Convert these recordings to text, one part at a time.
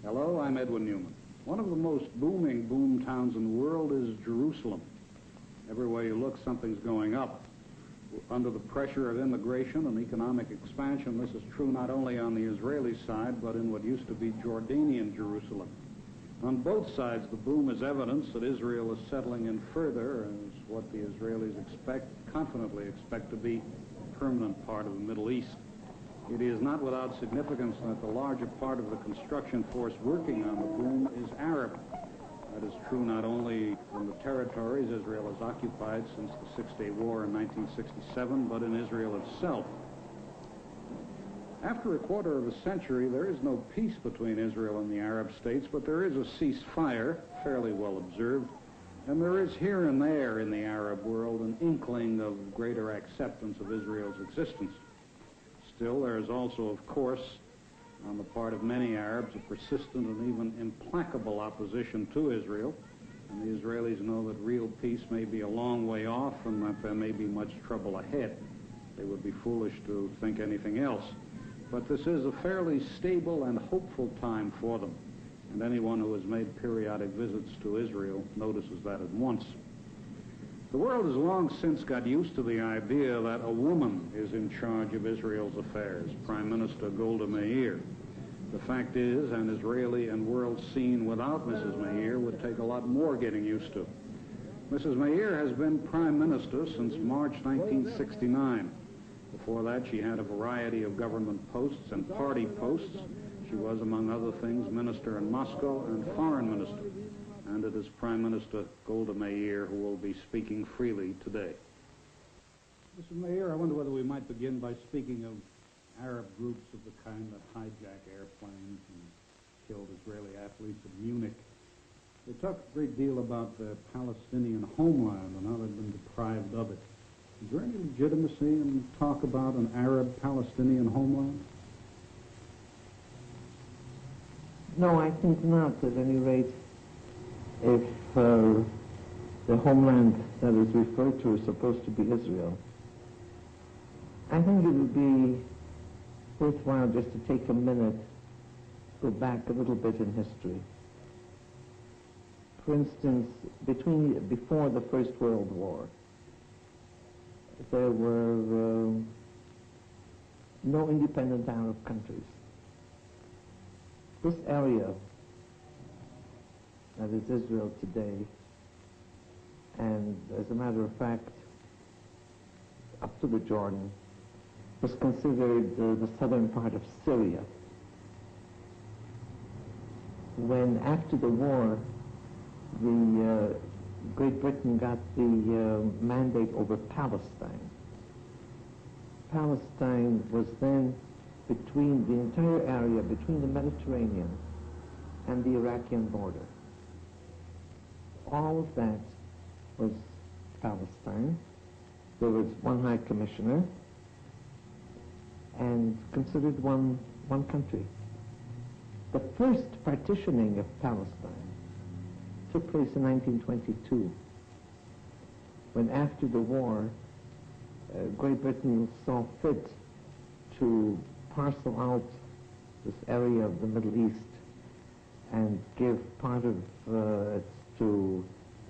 Hello, I'm Edwin Newman. One of the most booming boom towns in the world is Jerusalem. Everywhere you look, something's going up. Under the pressure of immigration and economic expansion, this is true not only on the Israeli side, but in what used to be Jordanian Jerusalem. On both sides, the boom is evidence that Israel is settling in further as what the Israelis confidently expect to be a permanent part of the Middle East. It is not without significance that the larger part of the construction force working on the boom is Arab. That is true not only in the territories Israel has occupied since the Six-Day War in 1967, but in Israel itself. After a quarter of a century, there is no peace between Israel and the Arab states, but there is a ceasefire, fairly well observed, and there is here and there in the Arab world an inkling of greater acceptance of Israel's existence. Still, there is also, of course, on the part of many Arabs, a persistent and even implacable opposition to Israel, and the Israelis know that real peace may be a long way off and that there may be much trouble ahead. They would be foolish to think anything else. But this is a fairly stable and hopeful time for them, and anyone who has made periodic visits to Israel notices that at once. The world has long since got used to the idea that a woman is in charge of Israel's affairs, Prime Minister Golda Meir. The fact is, an Israeli and world scene without Mrs. Meir would take a lot more getting used to. Mrs. Meir has been Prime Minister since March 1969. Before that, she had a variety of government posts and party posts. She was, among other things, minister in Moscow and foreign minister. And it is Prime Minister Golda Meir who will be speaking freely today. Mr. Meir, I wonder whether we might begin by speaking of Arab groups of the kind that hijack airplanes and killed Israeli athletes in Munich. They talk a great deal about the Palestinian homeland and how they've been deprived of it. Is there any legitimacy in talk about an Arab-Palestinian homeland? No, I think not, at any rate. If the homeland that is referred to is supposed to be Israel, I think it would be worthwhile just to take a minute, go back a little bit in history. For instance, before the First World War, there were no independent Arab countries. This area, that is Israel today, and as a matter of fact, up to the Jordan, was considered the southern part of Syria. When, after the war, Great Britain got the mandate over Palestine. Palestine was then between the entire area, between the Mediterranean and the Iraqian border. All of that was Palestine. There was one high commissioner and considered one country. The first partitioning of Palestine took place in 1922, when after the war, Great Britain saw fit to parcel out this area of the Middle East and give part of it to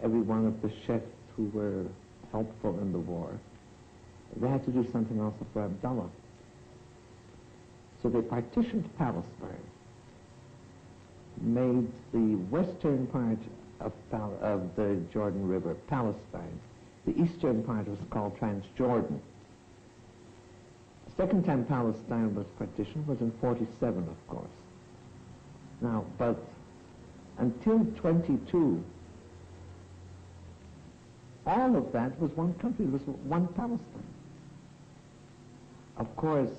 every one of the sheikhs who were helpful in the war. They had to do something also for Abdullah. So they partitioned Palestine, made the western part of the Jordan River Palestine. The eastern part was called Transjordan. The second time Palestine was partitioned was in 47, of course. Now, but until 22, all of that was one country, it was one Palestine. Of course,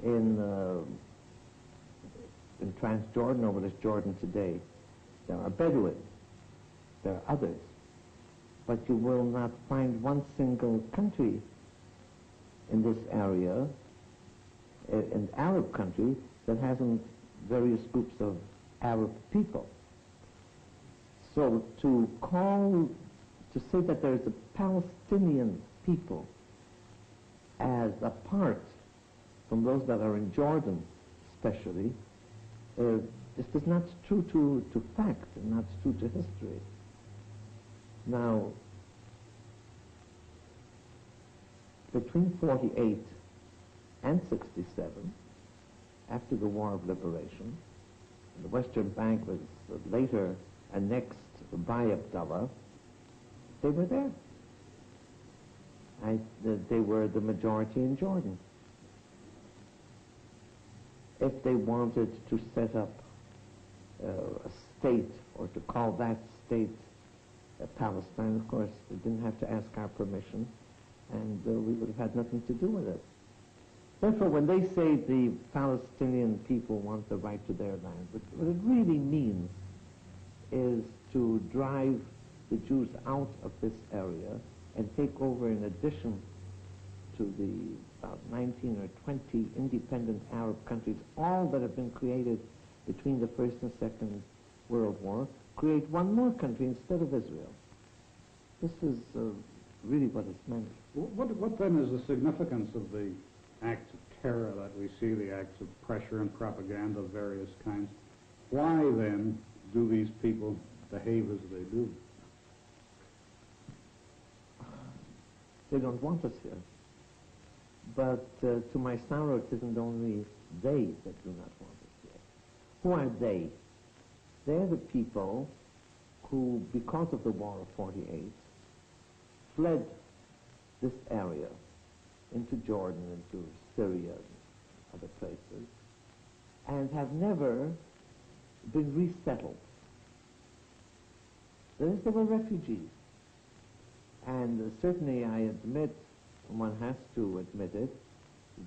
in Transjordan, or what is Jordan today, there are Bedouins, there are others, but you will not find one single country in this area, an Arab country, that hasn't various groups of Arab people. So to say that there is a Palestinian people as apart from those that are in Jordan especially, This is not true to fact and not true to history. Now, between 48 and 67, after the War of Liberation, the Western Bank was later annexed by Abdullah, they were there. They were the majority in Jordan. If they wanted to set up a state, or to call that state Palestine, of course, they didn't have to ask our permission, and we would have had nothing to do with it. Therefore, when they say the Palestinian people want the right to their land, what it really means is to drive the Jews out of this area and take over, in addition to the about 19 or 20 independent Arab countries, all that have been created between the First and Second World War, create one more country instead of Israel. This is really what it's meant. What then is the significance of the acts of terror that we see, the acts of pressure and propaganda of various kinds? Why then do these people behave as they do? They don't want us here. But to my sorrow, it isn't only they that do not want us here. Who are they? They're the people who, because of the War of 48, fled this area into Jordan, into Syria, and other places, and have never been resettled. They were refugees. And certainly I admit, one has to admit it,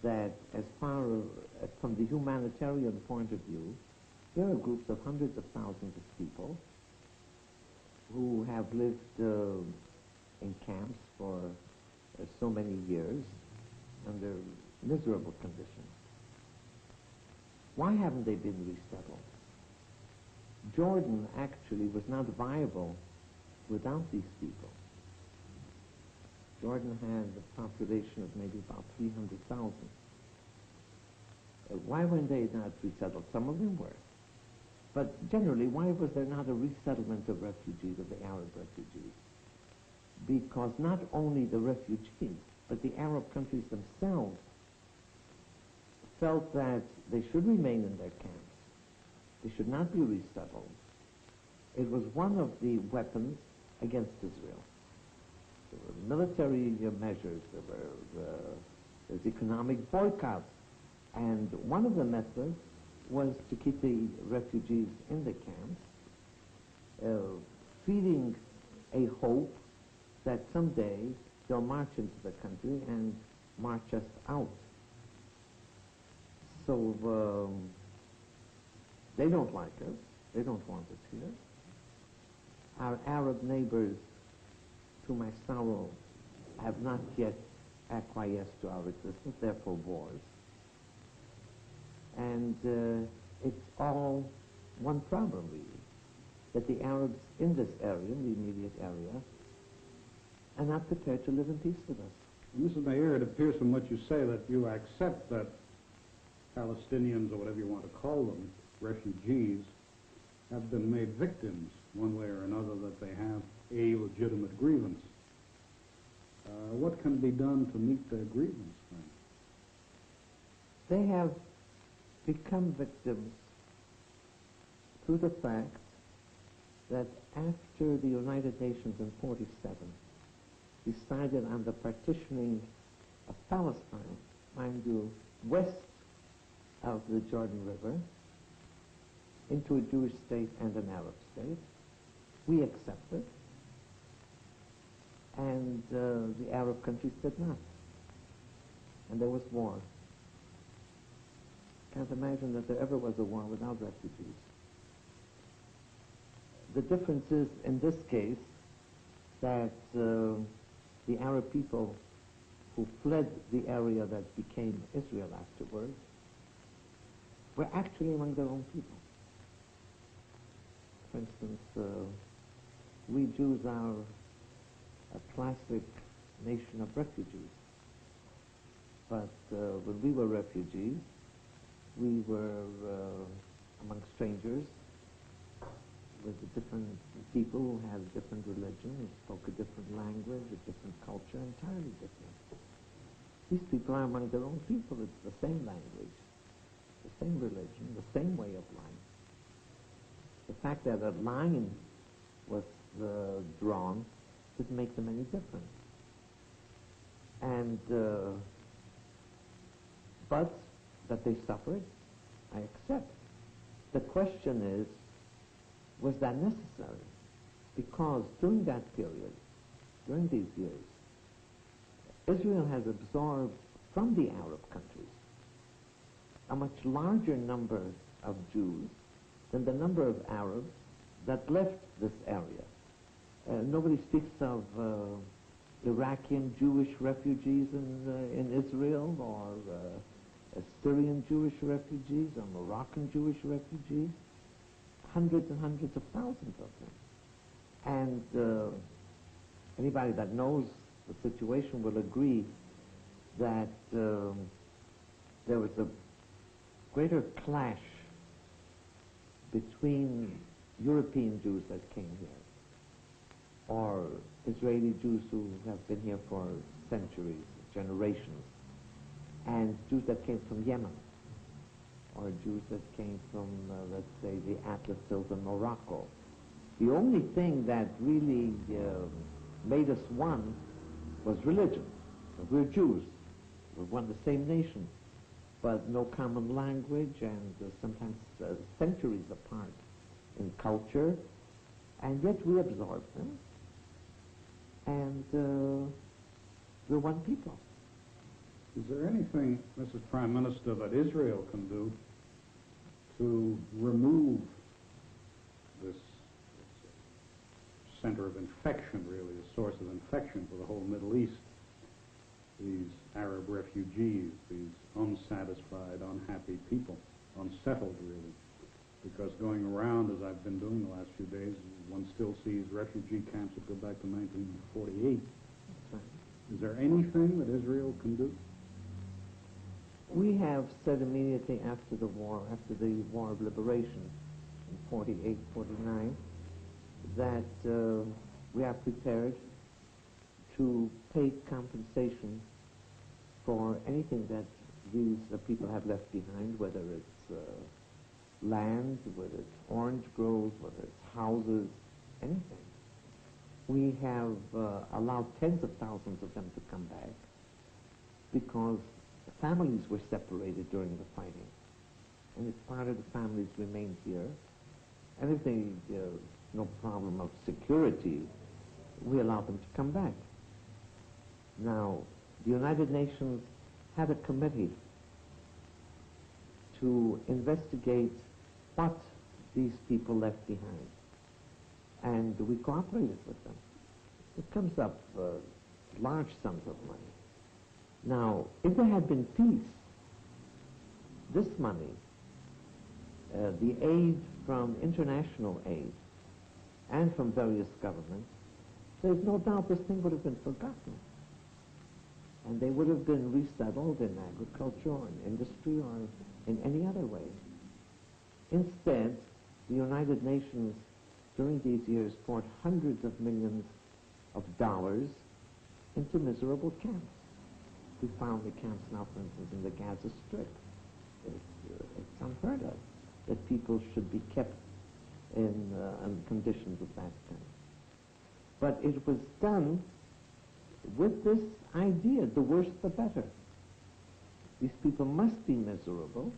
that as far as from the humanitarian point of view, there are groups of hundreds of thousands of people who have lived in camps for so many years under miserable conditions. Why haven't they been resettled? Jordan actually was not viable without these people. Jordan had a population of maybe about 300,000. Why weren't they not resettled? Some of them were. But generally, why was there not a resettlement of refugees, of the Arab refugees? Because not only the refugees, but the Arab countries themselves felt that they should remain in their camps. They should not be resettled. It was one of the weapons against Israel. There were military measures, there's economic boycotts, and one of the methods was to keep the refugees in the camps, feeding a hope that someday they'll march into the country and march us out. So they don't like us, they don't want us here. Our Arab neighbors, to my sorrow, have not yet acquiesced to our existence, therefore wars. And it's all one problem, really, that the Arabs in this area, in the immediate area, are not prepared to live in peace with us. Mrs. Meir, it appears from what you say that you accept that Palestinians, or whatever you want to call them, refugees, have been made victims, one way or another, that they have a legitimate grievance. What can be done to meet their grievance, then? They have become victims through the fact that after the United Nations in 47 decided on the partitioning of Palestine, mind you, west of the Jordan River, into a Jewish state and an Arab state, we accepted, and the Arab countries did not. And there was war. Can't imagine that there ever was a war without refugees. The difference is, in this case, that the Arab people who fled the area that became Israel afterwards were actually among their own people. For instance, we Jews are a classic nation of refugees. But when we were refugees, we were among strangers with a different people who had a different religion, who spoke a different language, a different culture, entirely different. These people are among their own people. It's the same language, the same religion, the same way of life. The fact that a line was drawn didn't make them any different. And but that they suffered, I accept. The question is, was that necessary? Because during that period, during these years, Israel has absorbed from the Arab countries a much larger number of Jews than the number of Arabs that left this area. Nobody speaks of Iraqi Jewish refugees in Israel, or Syrian Jewish refugees, or Moroccan Jewish refugees. Hundreds and hundreds of thousands of them. And anybody that knows the situation will agree that there was a greater clash between European Jews that came here, or Israeli Jews who have been here for centuries, generations, and Jews that came from Yemen, or Jews that came from, let's say, the Atlas Hills in Morocco. The only thing that really made us one was religion. We're Jews. We're one the same nation, but no common language, and sometimes centuries apart in culture, and yet we absorb them, and we're one people. Is there anything, Mrs. Prime Minister, that Israel can do to remove this center of infection, really, a source of infection for the whole Middle East? These Arab refugees, these unsatisfied, unhappy people, unsettled, really. Because going around, as I've been doing the last few days, one still sees refugee camps that go back to 1948. Is there anything that Israel can do? We have said immediately after the War of Liberation in 48, 49, that we are prepared to pay compensation for anything that these people have left behind, whether it's land, whether it's orange groves, whether it's houses, anything. We have allowed tens of thousands of them to come back because the families were separated during the fighting. And if part of the families remained here, and if they, no problem of security, we allowed them to come back. Now, the United Nations had a committee to investigate what these people left behind. And we cooperated with them. It comes up large sums of money. Now, if there had been peace, this money, the aid from international aid and from various governments, there's no doubt this thing would have been forgotten. And they would have been resettled in agriculture or in industry or in any other way. Instead, the United Nations during these years poured hundreds of millions of dollars into miserable camps. We found the camps now, for instance, in the Gaza Strip. It's unheard of that people should be kept in conditions of that kind. But it was done with this idea, the worse the better. These people must be miserable.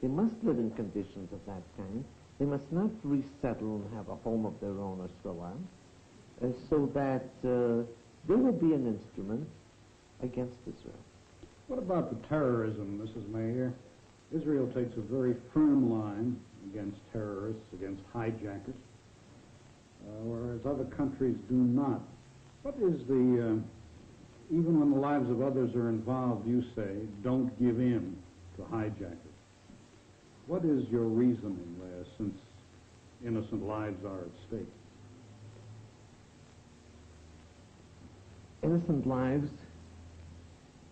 They must live in conditions of that kind. They must not resettle and have a home of their own or so on, so that there will be an instrument against Israel. What about the terrorism, Mrs. Meir? Israel takes a very firm line against terrorists, against hijackers, whereas other countries do not. What is the, even when the lives of others are involved, you say, don't give in to hijackers. What is your reasoning there, since innocent lives are at stake? Innocent lives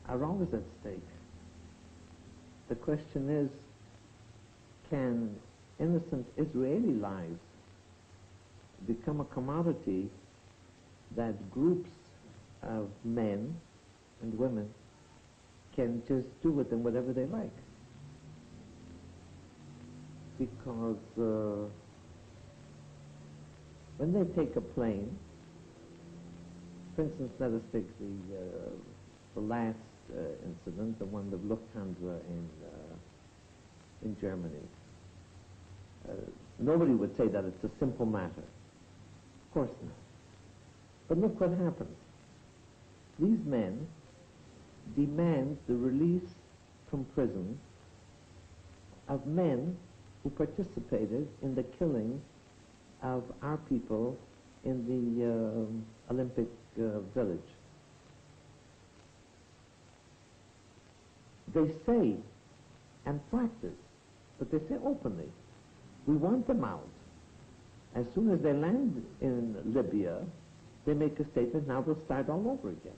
are always at stake. The question is, can innocent Israeli lives become a commodity that groups of men and women can just do with them whatever they like. Because when they take a plane, for instance, let us take the last incident, the one of Lufthansa in Germany. Nobody would say that it's a simple matter. Of course not. But look what happens. These men demand the release from prison of men who participated in the killing of our people in the Olympic Village. They say and practice, but they say openly, we want them out. As soon as they land in Libya, they make a statement, now we'll start all over again.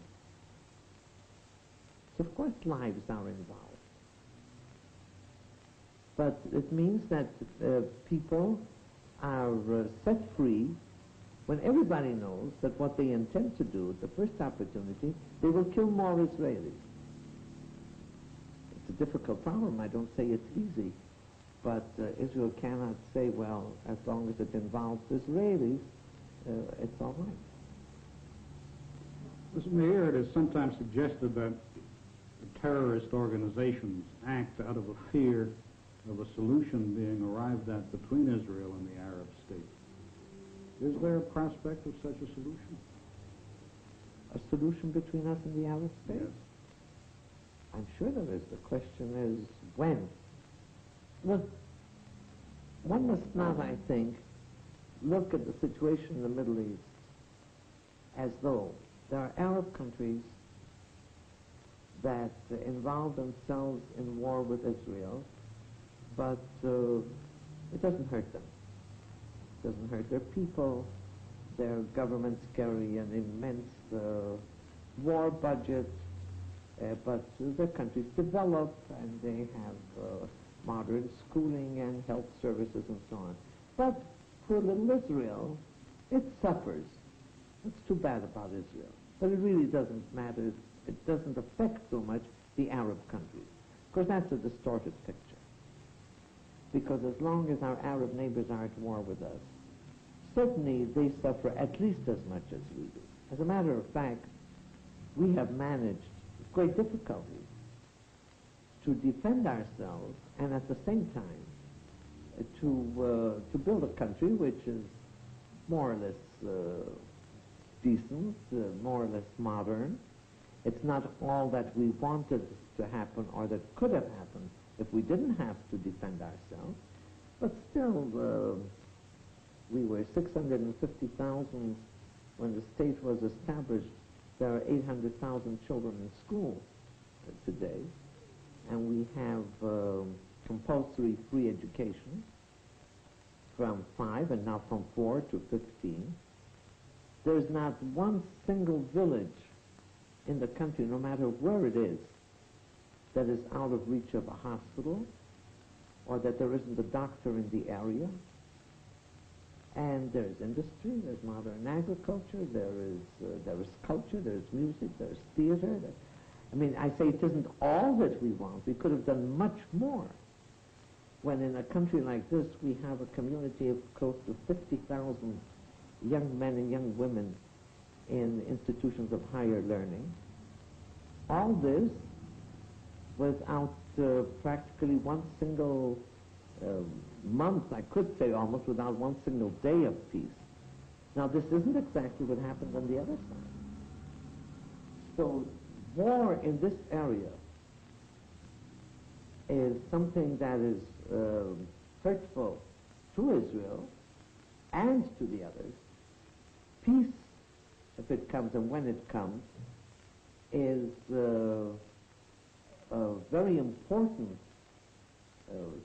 So of course lives are involved. But it means that people are set free when everybody knows that what they intend to do at the first opportunity, they will kill more Israelis. It's a difficult problem. I don't say it's easy. But Israel cannot say, well, as long as it involves Israelis, it's all right. Mr. Meir, it is sometimes suggested that the terrorist organizations act out of a fear of a solution being arrived at between Israel and the Arab states. Is there a prospect of such a solution? A solution between us and the Arab states? Yes. I'm sure there is. The question is when. Look, one must not, I think, look at the situation in the Middle East as though there are Arab countries that involve themselves in war with Israel, but it doesn't hurt them. It doesn't hurt their people. Their governments carry an immense war budget, but their countries develop and they have modern schooling and health services and so on. But for little Israel, it suffers. It's too bad about Israel. But it really doesn't matter. It doesn't affect so much the Arab countries. Of course, that's a distorted picture. Because as long as our Arab neighbors are at war with us, certainly they suffer at least as much as we do. As a matter of fact, we have managed with great difficulty to defend ourselves and at the same time to build a country which is more or less decent, more or less modern. It's not all that we wanted to happen or that could have happened if we didn't have to defend ourselves. But still, we were 650,000 when the state was established. There are 800,000 children in school today, and we have compulsory free education from 5 and now from 4 to 15. There's not one single village in the country, no matter where it is, that is out of reach of a hospital or that there isn't a doctor in the area. And there's industry, there's modern agriculture, there is culture, there's music, there's theater. I mean, I say it isn't all that we want. We could have done much more. When in a country like this, we have a community of close to 50,000 young men and young women in institutions of higher learning. All this without practically one single month, I could say almost, without one single day of peace. Now, this isn't exactly what happened on the other side. So, war in this area is something that is hurtful to Israel and to the others. Peace, if it comes and when it comes, is a very important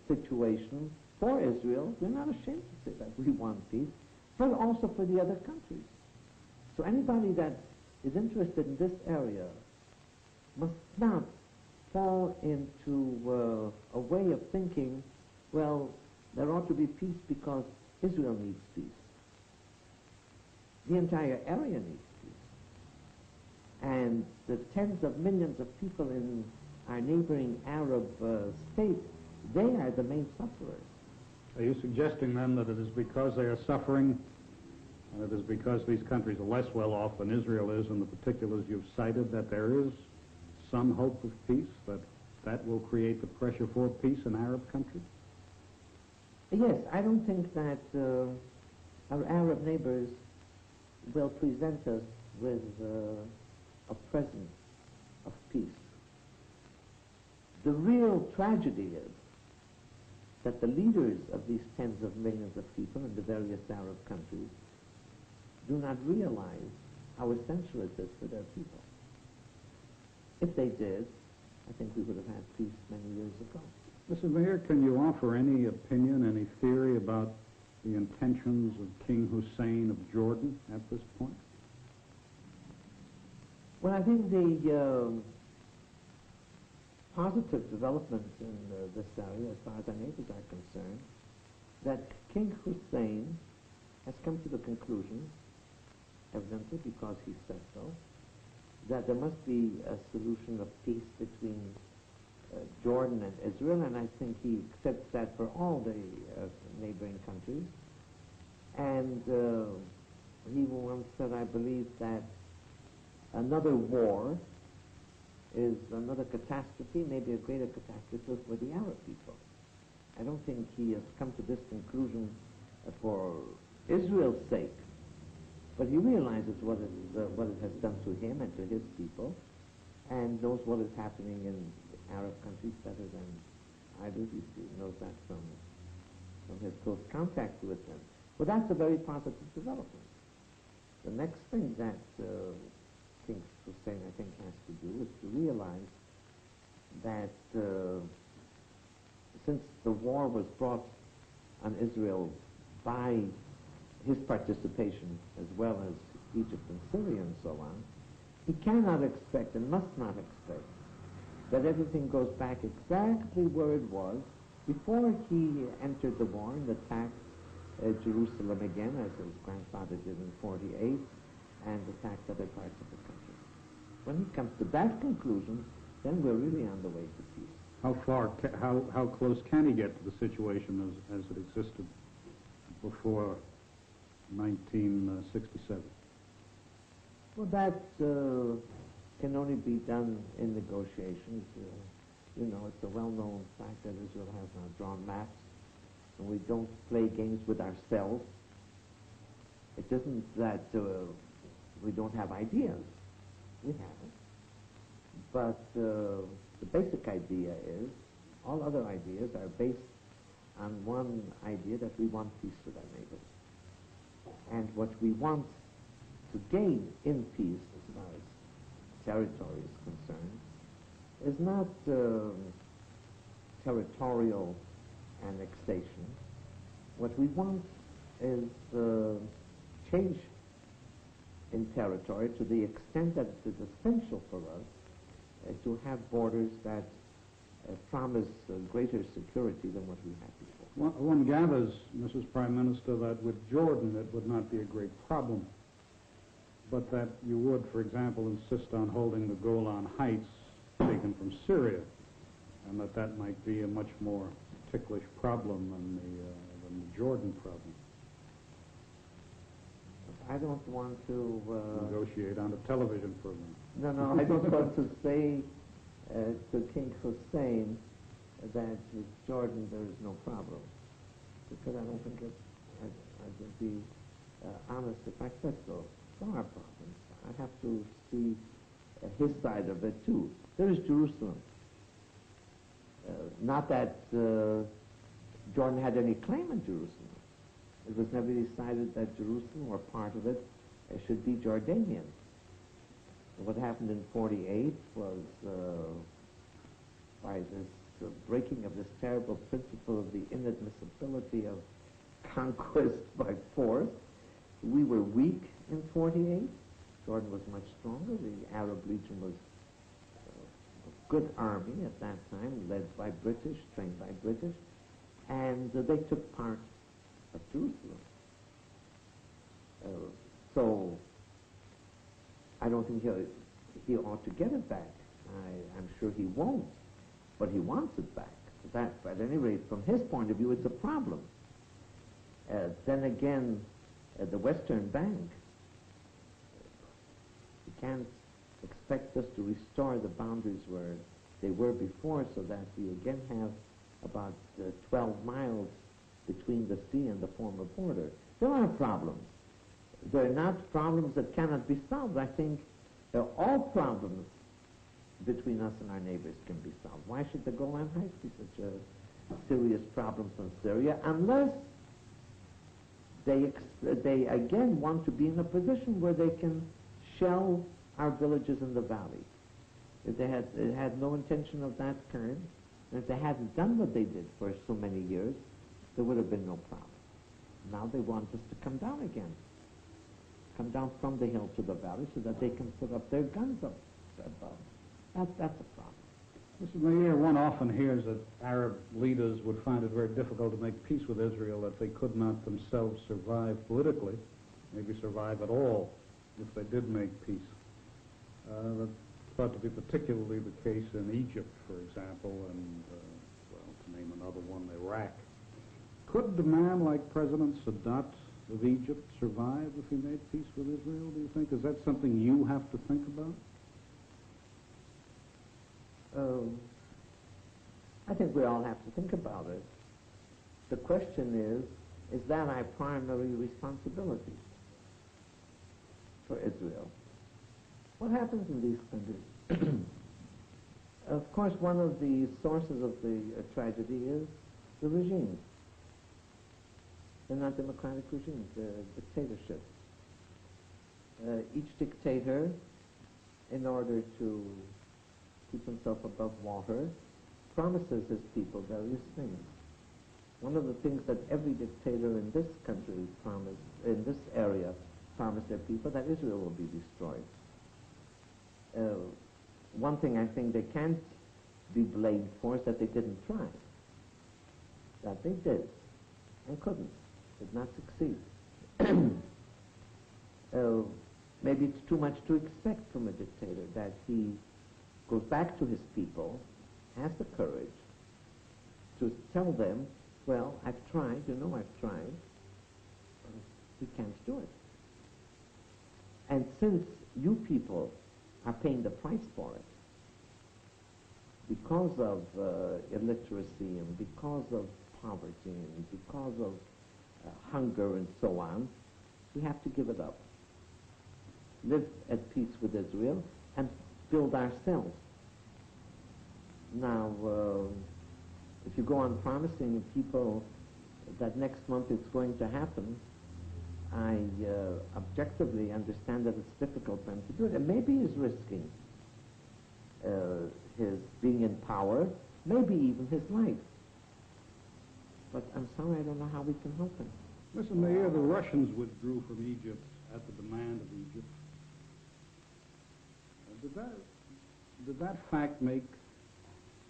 situation for Israel. We're not ashamed to say that we want peace, but also for the other countries. So anybody that is interested in this area must not fall into a way of thinking, well, there ought to be peace because Israel needs peace. The entire area needs peace. And the tens of millions of people in our neighboring Arab states, they are the main sufferers. Are you suggesting then that it is because they are suffering, and it is because these countries are less well off than Israel is in the particulars you've cited, that there is some hope of peace, that will create the pressure for peace in Arab countries? Yes, I don't think that our Arab neighbors will present us with a present of peace. The real tragedy is that the leaders of these tens of millions of people in the various Arab countries do not realize how essential it is for their people. If they did, I think we would have had peace many years ago. Mr. Meir, can you offer any opinion, any theory about the intentions of King Hussein of Jordan at this point? Well, I think the positive developments in this area, as far as our neighbors are concerned, that King Hussein has come to the conclusion, evidently because he said so, that there must be a solution of peace between Jordan and Israel, and I think he accepts that for all the neighboring countries. And he once said, I believe, that another war is another catastrophe, maybe a greater catastrophe for the Arab people. I don't think he has come to this conclusion for Israel's sake, but he realizes what it has done to him and to his people, and knows what is happening in Arab countries better than I do. He knows that from his close contact with them. Well, that's a very positive development. The next thing that King Hussein, I think, has to do is to realize that since the war was brought on Israel by his participation as well as Egypt and Syria and so on, he cannot expect and must not expect that everything goes back exactly where it was before he entered the war and attacked Jerusalem again, as his grandfather did in 48, and attacked other parts of the country. When he comes to that conclusion, then we're really on the way to peace. How close can he get to the situation as it existed before 1967? Well, that can only be done in negotiations. It's a well-known fact that Israel has now drawn maps, and we don't play games with ourselves. It isn't that we don't have ideas. We have it. But the basic idea is, all other ideas are based on one idea, that we want peace with our neighbors. And what we want to gain in peace, as far as territory is concerned, is not territorial annexation. What we want is change in territory to the extent that it is essential for us to have borders that promise greater security than what we had before. One gathers, Mrs. Prime Minister, that with Jordan it would not be a great problem, but that you would, for example, insist on holding the Golan Heights taken from Syria, and that might be a much more ticklish problem than the Jordan problem. I don't want to negotiate on a television program. No, I don't want to say to King Hussein that with Jordan there is no problem, because I don't think I would be honest if I said so. There are problems. I have to see his side of it too. There is Jerusalem. Not that Jordan had any claim on Jerusalem. It was never decided that Jerusalem, or part of it, should be Jordanian. What happened in 48 was by this breaking of this terrible principle of the inadmissibility of conquest by force. We were weak in 48. Jordan was much stronger. The Arab Legion was a good army at that time, led by British, trained by British. and they took part of Jerusalem. So I don't think he ought to get it back. I'm sure he won't, but he wants it back. That, at any rate, from his point of view, it's a problem. Then again, the Western Bank, you can't expect us to restore the boundaries where they were before, so that we again have about 12 miles between the sea and the former border. There are problems. They're not problems that cannot be solved. I think all problems between us and our neighbors can be solved. Why should the Golan Heights be such a serious problem from Syria unless they again want to be in a position where they can shell our villages in the valley? If they had no intention of that kind, and if they hadn't done what they did for so many years, there would have been no problem. Now they want us to come down again. Come down from the hill to the valley so that they can put up their guns up above. That's a problem. Mr. Meir, one often hears that Arab leaders would find it very difficult to make peace with Israel, that they could not themselves survive politically, maybe survive at all, if they did make peace. That's thought to be particularly the case in Egypt, for example, and, well, to name another one, Iraq. Could a man like President Sadat of Egypt survive if he made peace with Israel, do you think? Is that something you have to think about? I think we all have to think about it. The question is that our primary responsibility for Israel? What happens in these countries? Of course, one of the sources of the tragedy is the regimes. They're not democratic regimes, they're dictatorships. Each dictator, in order to keep himself above water, promises his people various things. One of the things that every dictator in this country in this area, promised their people, that Israel will be destroyed. One thing I think they can't be blamed for is that they didn't try. That they did and couldn't, did not succeed. Maybe it's too much to expect from a dictator that he goes back to his people, has the courage to tell them, well, I've tried, I've tried, we can't do it. And since you people are paying the price for it, because of illiteracy and because of poverty and because of hunger and so on, we have to give it up. Live at peace with Israel and build ourselves. Now, if you go on promising people that next month it's going to happen, I objectively understand that it's difficult for him to do it. And maybe he's risking his being in power, maybe even his life. But I'm sorry, I don't know how we can help him. Mr. Meir, the Russians withdrew from Egypt at the demand of Egypt. Did that fact make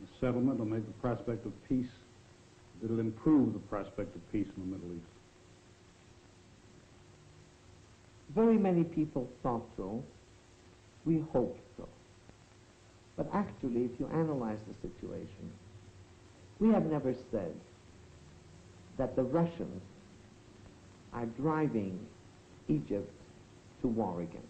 a settlement or make the prospect of peace, did it improve the prospect of peace in the Middle East? Very many people thought so. We hoped so. But actually, if you analyze the situation, we have never said that the Russians are driving Egypt to war against us.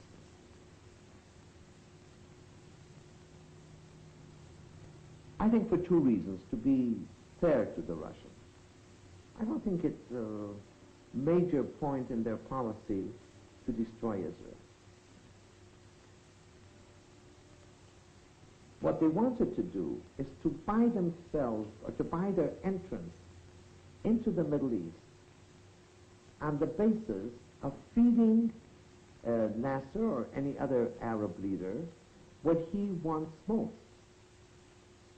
I think for two reasons, to be fair to the Russians. I don't think it's a major point in their policy to destroy Israel. What they wanted to do is to buy themselves, or to buy their entrance into the Middle East on the basis of feeding Nasser or any other Arab leader what he wants most.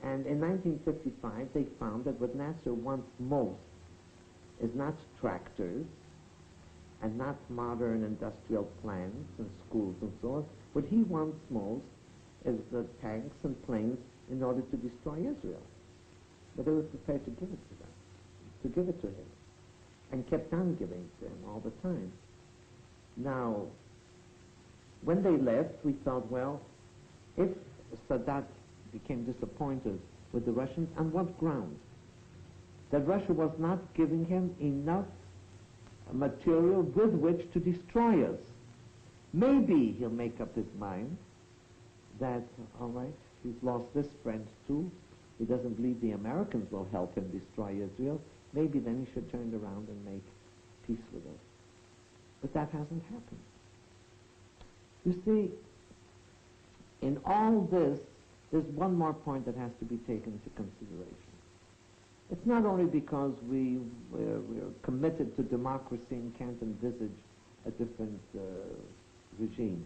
And in 1955, they found that what Nasser wants most is not tractors and not modern industrial plants and schools and so on. What he wants most is the tanks and planes in order to destroy Israel. But they were prepared to give it to them. to give it to him, and kept on giving it to him all the time. Now, when they left, we thought, well, if Sadat became disappointed with the Russians, on what ground? That Russia was not giving him enough material with which to destroy us. Maybe he'll make up his mind that, all right, he's lost this friend too. He doesn't believe the Americans will help him destroy Israel. Maybe then he should turn around and make peace with us. But that hasn't happened. You see, in all this, there's one more point that has to be taken into consideration. It's not only because we're committed to democracy and can't envisage a different regime.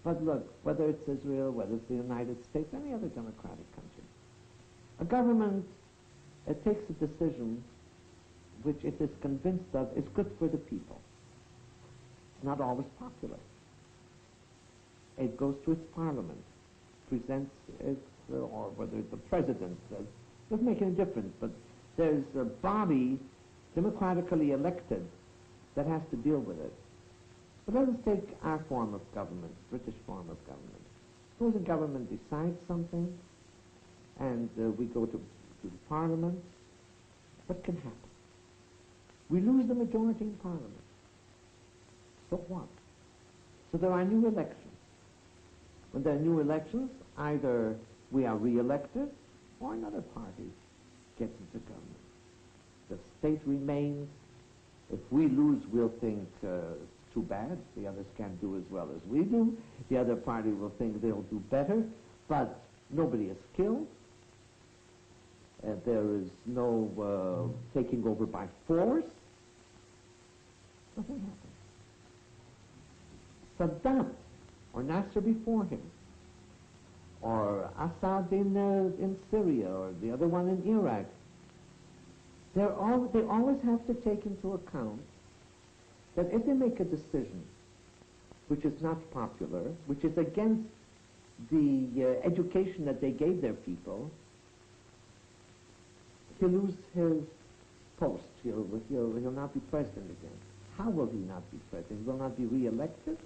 But look, whether it's Israel, whether it's the United States, any other democratic country, a government takes a decision which it is convinced of is good for the people. It's not always popular. It goes to its parliament, presents its, or whether the president says, doesn't make any difference, but there's a body democratically elected that has to deal with it. But let us take our form of government, British form of government. Suppose the government decides something, and we go to the parliament. What can happen? We lose the majority in parliament. So what? So there are new elections. When there are new elections, either we are re-elected or another party gets into government. The state remains. If we lose, we'll think it's too bad. The others can't do as well as we do. The other party will think they'll do better, but nobody is killed. There is no taking over by force. Nothing happens. Saddam or Nasser before him, or Assad in Syria, or the other one in Iraq, they always have to take into account that if they make a decision which is not popular, which is against the education that they gave their people, he'll lose his post. He'll not be president again. How will he not be president? He will not be re-elected?